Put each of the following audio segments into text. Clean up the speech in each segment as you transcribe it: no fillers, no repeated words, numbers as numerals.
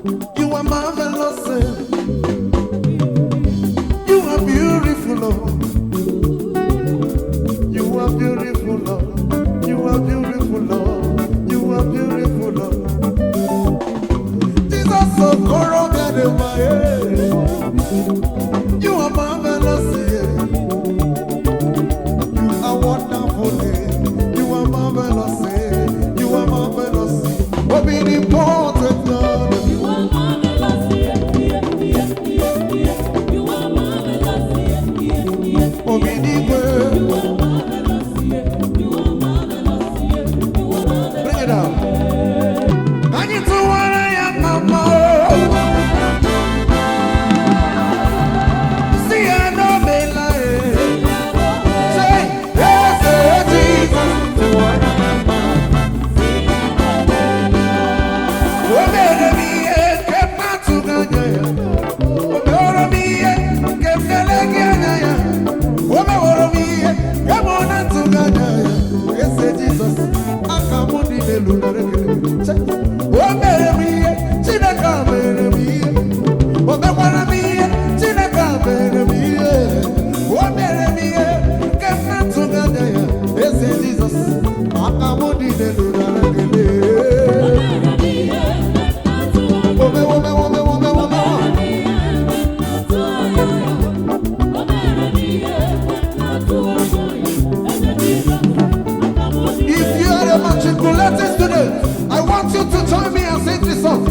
You are marvelous. You are beautiful, Lord. You are beautiful, Lord. You are beautiful, Lord. You are beautiful, Lord. Jesus, so corrugated in my head. You are marvelous. You are wonderful. You are marvelous. You are marvelous. Omnipotent God. You are marvelous. You are marvelous. Omnipotent. You are marvelous. You are marvelous. You are marvelous. Bring it down. Can you do what I am, Mama? See, I know me like. Say, yes, Jesus. Oh, baby, me, kept not to go there. Oh, baby, me, kept the leg in there. Oh, baby, me, come on and to go there. Yes, Jesus. I come on the Luna. Oh, baby, me, China come, baby, me. Oh, baby, me, China come, baby, me. Oh, baby, me, kept not to go there. Yes, Jesus. I come on the Luna. If you are a matriculated student, I want you to join me and sing this song.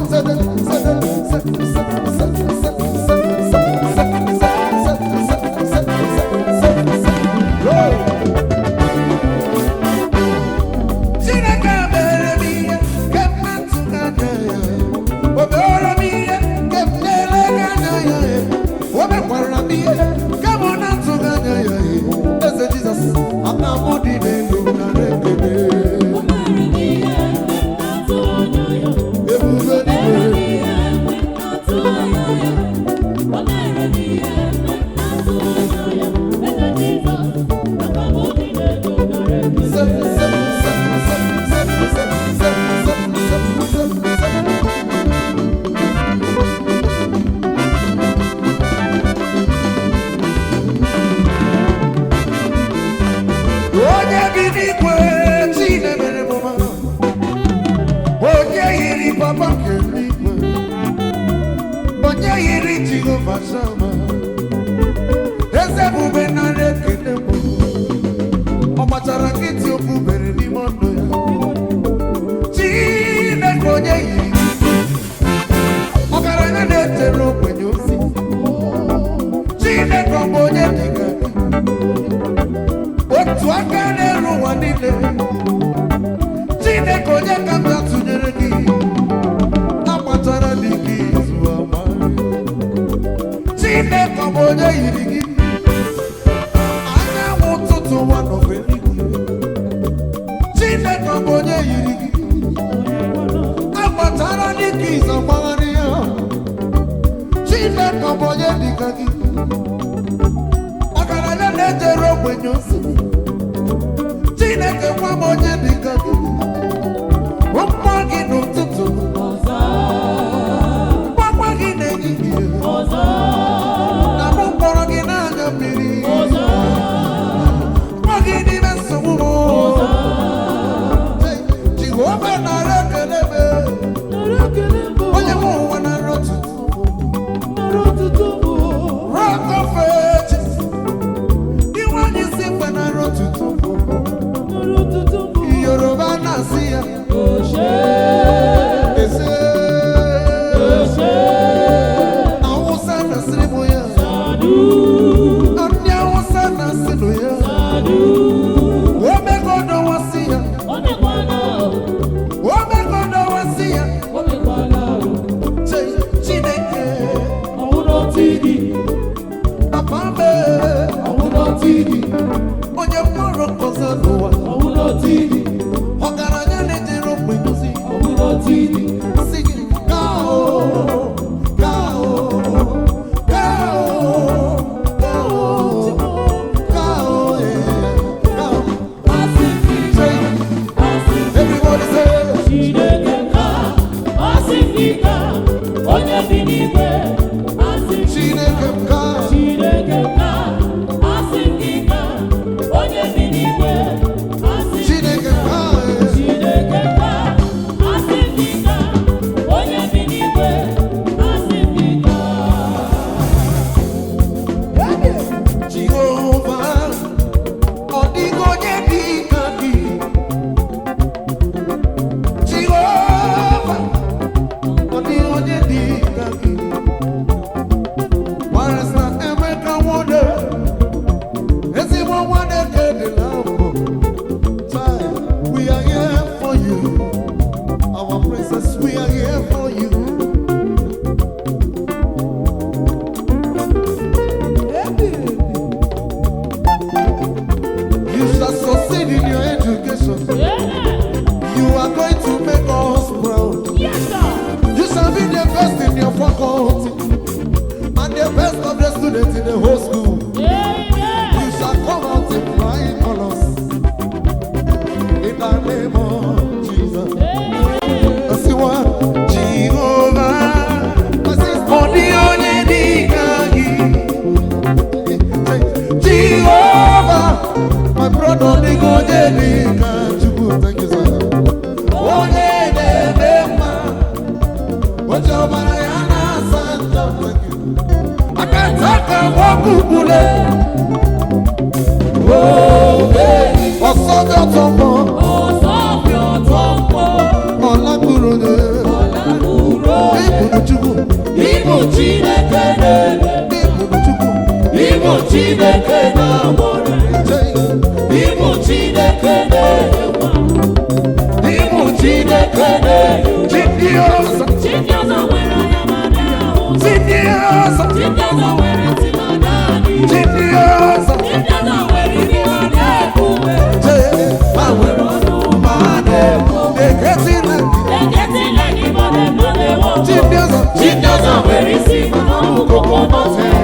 She doesn't wear it, see,